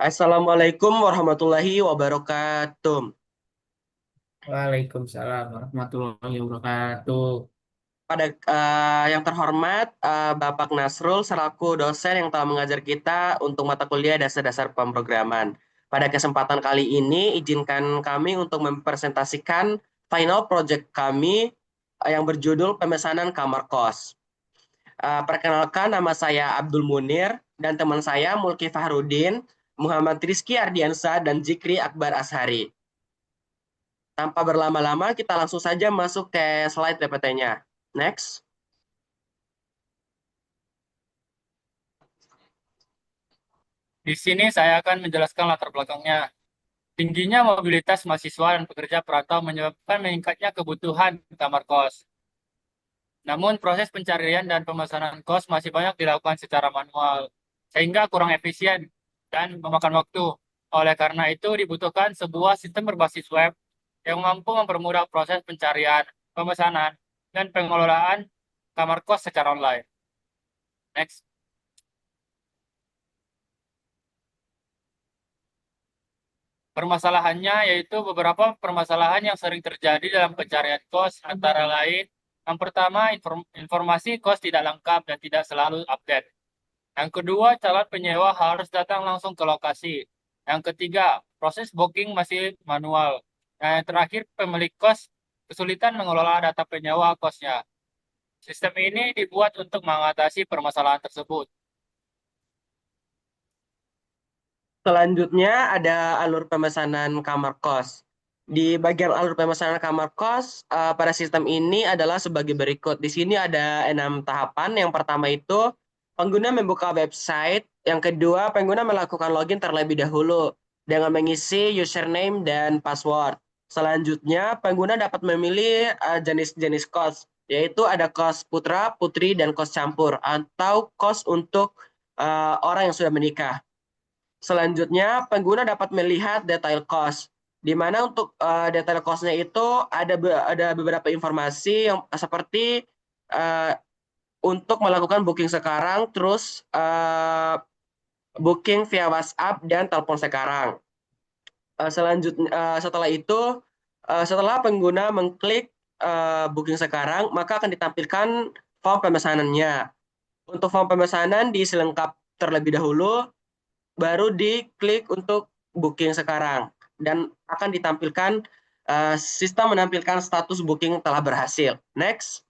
Assalamualaikum warahmatullahi wabarakatuh. Waalaikumsalam warahmatullahi wabarakatuh. Pada yang terhormat Bapak Nasrul selaku dosen yang telah mengajar kita untuk mata kuliah dasar-dasar pemrograman. Pada kesempatan kali ini, izinkan kami untuk mempresentasikan final project kami yang berjudul pemesanan kamar kos. Perkenalkan, nama saya Abdul Munir dan teman saya Mulki Fahrudin, Muhammad Rizky Ardiansa, dan Zikri Akbar Ashari. Tanpa berlama-lama, kita langsung saja masuk ke slide PPT-nya. Next. Di sini saya akan menjelaskan latar belakangnya. Tingginya mobilitas mahasiswa dan pekerja perantau menyebabkan meningkatnya kebutuhan kamar kos. Namun proses pencarian dan pemesanan kos masih banyak dilakukan secara manual, sehingga kurang efisien dan memakan waktu. Oleh karena itu dibutuhkan sebuah sistem berbasis web yang mampu mempermudah proses pencarian, pemesanan, dan pengelolaan kamar kos secara online. Next. Permasalahannya yaitu beberapa permasalahan yang sering terjadi dalam pencarian kos, antara lain, yang pertama, informasi kos tidak lengkap dan tidak selalu update. Yang kedua, calon penyewa harus datang langsung ke lokasi. Yang ketiga, proses booking masih manual. Dan yang terakhir, pemilik kos kesulitan mengelola data penyewa kosnya. Sistem ini dibuat untuk mengatasi permasalahan tersebut. Selanjutnya ada alur pemesanan kamar kos. Di bagian alur pemesanan kamar kos, pada sistem ini adalah sebagai berikut. Di sini ada 6 tahapan. Yang pertama itu pengguna membuka website. Yang kedua, pengguna melakukan login terlebih dahulu dengan mengisi username dan password. Selanjutnya, pengguna dapat memilih jenis-jenis kos, yaitu ada kos putra, putri, dan kos campur, atau kos untuk orang yang sudah menikah. Selanjutnya, pengguna dapat melihat detail cost, di mana untuk detail cost-nya itu ada beberapa informasi yang seperti uh, untuk melakukan booking sekarang, terus booking via WhatsApp dan telepon sekarang. Selanjutnya, setelah itu, setelah pengguna mengklik booking sekarang, maka akan ditampilkan form pemesanannya. Untuk form pemesanan diisi lengkap terlebih dahulu, baru diklik untuk booking sekarang dan akan ditampilkan sistem menampilkan status booking telah berhasil. Next.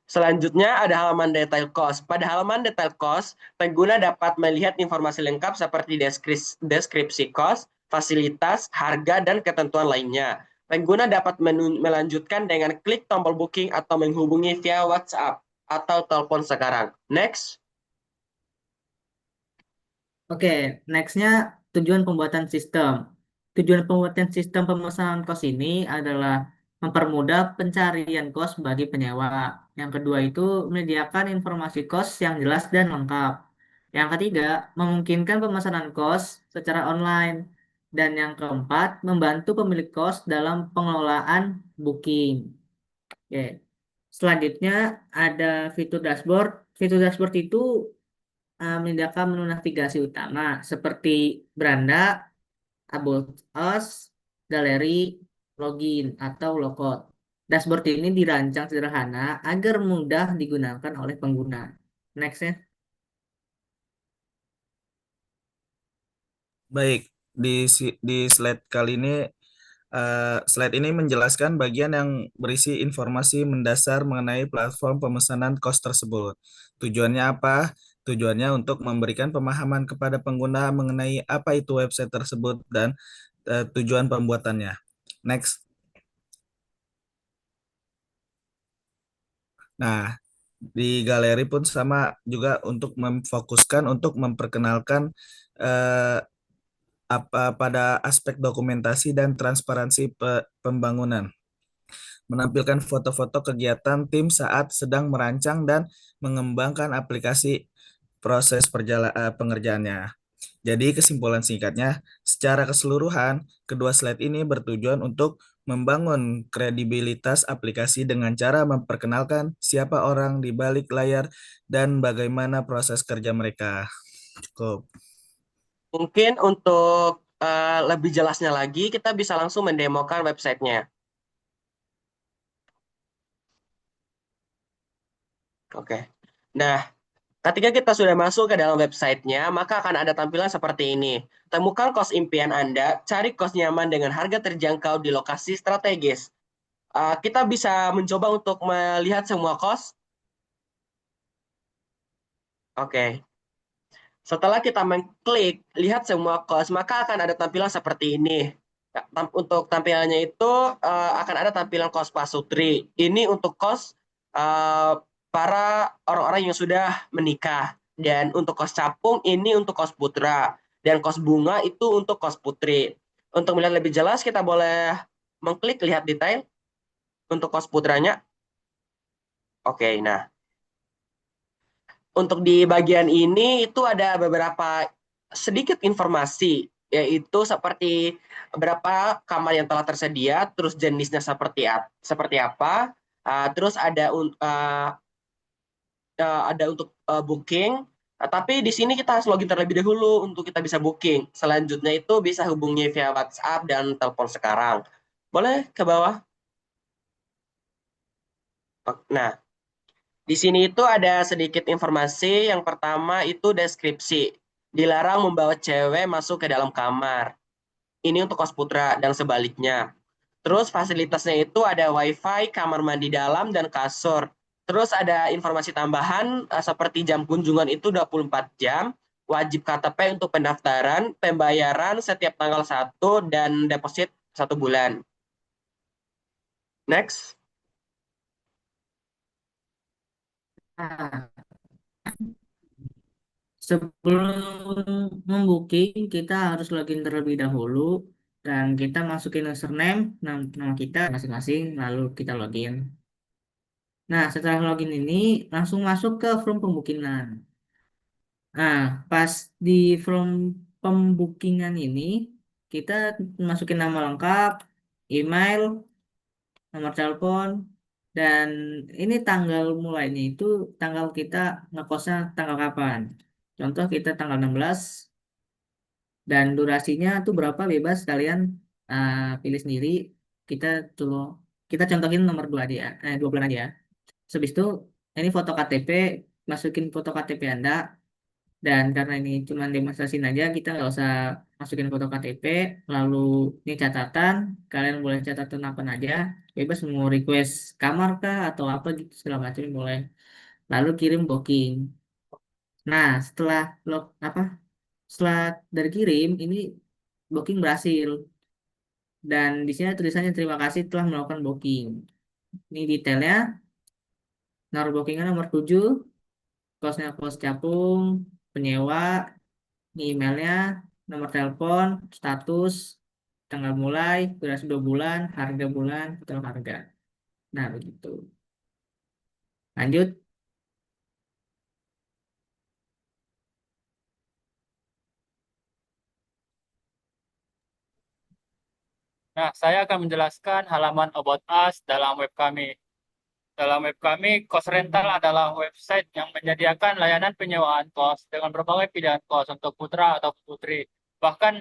Selanjutnya ada halaman detail cost. Pada halaman detail cost, pengguna dapat melihat informasi lengkap seperti deskripsi cost, fasilitas, harga, dan ketentuan lainnya. Pengguna dapat melanjutkan dengan klik tombol booking atau menghubungi via WhatsApp atau telepon sekarang. Next. Oke, nextnya tujuan pembuatan sistem. Tujuan pembuatan sistem pemesanan kos ini adalah mempermudah pencarian kos bagi penyewa. Yang kedua itu menyediakan informasi kos yang jelas dan lengkap. Yang ketiga, memungkinkan pemesanan kos secara online. Dan yang keempat, membantu pemilik kos dalam pengelolaan booking. Oke. Selanjutnya ada fitur dashboard. Fitur dashboard itu menyediakan menu navigasi utama seperti beranda, about us, galeri, login, atau logout. Dashboard ini dirancang sederhana agar mudah digunakan oleh pengguna. Next ya. Baik, di slide kali ini slide ini menjelaskan bagian yang berisi informasi mendasar mengenai platform pemesanan kos tersebut. Tujuannya apa? Tujuannya untuk memberikan pemahaman kepada pengguna mengenai apa itu website tersebut dan tujuan pembuatannya. Next. Nah, di galeri pun sama juga untuk memfokuskan untuk memperkenalkan eh, apa pada aspek dokumentasi dan transparansi pembangunan, menampilkan foto-foto kegiatan tim saat sedang merancang dan mengembangkan aplikasi proses pengerjaannya. Jadi kesimpulan singkatnya, secara keseluruhan, kedua slide ini bertujuan untuk membangun kredibilitas aplikasi dengan cara memperkenalkan siapa orang di balik layar dan bagaimana proses kerja mereka. Cukup. Mungkin untuk lebih jelasnya lagi, kita bisa langsung mendemokan websitenya. Oke. Nah, ketika kita sudah masuk ke dalam websitenya, maka akan ada tampilan seperti ini. Temukan kos impian Anda, cari kos nyaman dengan harga terjangkau di lokasi strategis. Kita bisa mencoba untuk melihat semua kos. Oke. Setelah kita mengklik lihat semua kos, maka akan ada tampilan seperti ini. Ya, untuk tampilannya itu akan ada tampilan kos pasutri. Ini untuk kos eh, para orang-orang yang sudah menikah. Dan untuk kos capung ini untuk kos putra. Dan kos bunga itu untuk kos putri. Untuk melihat lebih jelas kita boleh mengklik lihat detail untuk kos putranya. Oke, nah untuk di bagian ini itu ada beberapa sedikit informasi, yaitu seperti berapa kamar yang telah tersedia, terus jenisnya seperti apa, terus ada untuk booking. Tapi di sini kita harus login terlebih dahulu untuk kita bisa booking. Selanjutnya itu bisa hubungi via WhatsApp dan telepon sekarang. Boleh ke bawah? Nah, di sini itu ada sedikit informasi. Yang pertama itu deskripsi. Dilarang membawa cewek masuk ke dalam kamar. Ini untuk kos putra dan sebaliknya. Terus fasilitasnya itu ada WiFi, kamar mandi dalam, dan kasur. Terus ada informasi tambahan seperti jam kunjungan itu 24 jam, wajib KTP untuk pendaftaran, pembayaran setiap tanggal 1, dan deposit 1 bulan. Next. Nah, sebelum membooking, kita harus login terlebih dahulu dan kita masukin username, nama kita masing-masing, lalu kita login. Nah, setelah login ini langsung masuk ke form pembookingan. Nah, pas di form pembookingan ini kita masukin nama lengkap, email, nomor telepon, dan ini tanggal mulainya itu tanggal kita ngekosnya tanggal kapan. Contoh kita tanggal 16 dan durasinya tuh berapa bebas kalian pilih sendiri. Kita tuh kita contohin nomor 2 aja, 2 bulan aja. Habis itu ini foto KTP, masukin foto KTP Anda dan karena ini cuma demonstrasiin aja kita nggak usah masukin foto KTP. Lalu ini catatan, kalian boleh catatan apa aja, bebas mau request kamar kah atau apa gitu segala macam boleh. Lalu kirim booking. Nah setelah setelah dari kirim ini booking berhasil dan di sini tulisannya terima kasih telah melakukan booking. Ini detailnya, naruh bookingnya nomor 7, kosnya kos capung, penyewa, ini emailnya, nomor telepon, status, tanggal mulai, durasi 2 bulan, harga bulan, total harga. Nah begitu. Lanjut. Nah, saya akan menjelaskan halaman About Us dalam web kami. Dalam web kami, Kos Rental adalah website yang menyediakan layanan penyewaan kos dengan berbagai pilihan kos untuk putra atau putri. Bahkan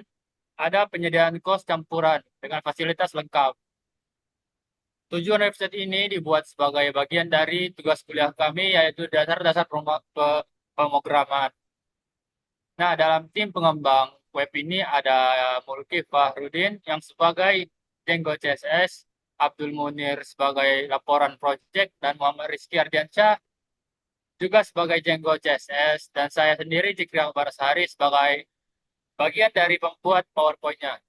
ada penyediaan kos campuran dengan fasilitas lengkap. Tujuan website ini dibuat sebagai bagian dari tugas kuliah kami, yaitu dasar-dasar pemrograman. Nah, dalam tim pengembang web ini ada Mulki Fahrudin yang sebagai Django CSS, Abdul Munir sebagai laporan project, dan Muhammad Rizky Ardiansyah juga sebagai Django CSS, dan saya sendiri Jikri Barsari sebagai bagian dari pembuat PowerPoint-nya.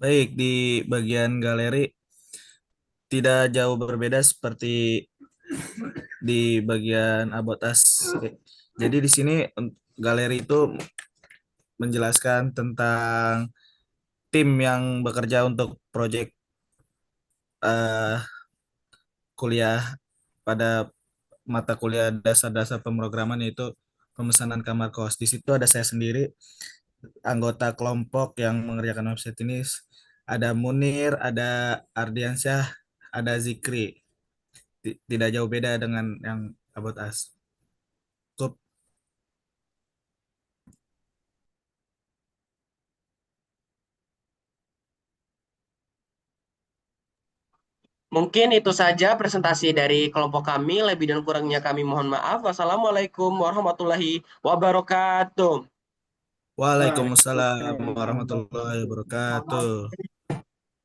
Baik, di bagian galeri tidak jauh berbeda seperti di bagian About Us. Jadi di sini galeri itu menjelaskan tentang tim yang bekerja untuk proyek eh, kuliah pada mata kuliah dasar-dasar pemrograman yaitu pemesanan kamar kos. Di situ ada saya sendiri, anggota kelompok yang mengerjakan website ini. Ada Munir, ada Ardiansyah, ada Zikri. tidak jauh beda dengan yang About Us. Cukup. Mungkin itu saja presentasi dari kelompok kami. Lebih dan kurangnya kami mohon maaf. Wassalamualaikum warahmatullahi wabarakatuh. Waalaikumsalam Waalaikumsalam warahmatullahi warahmatullahi wabarakatuh. wabarakatuh.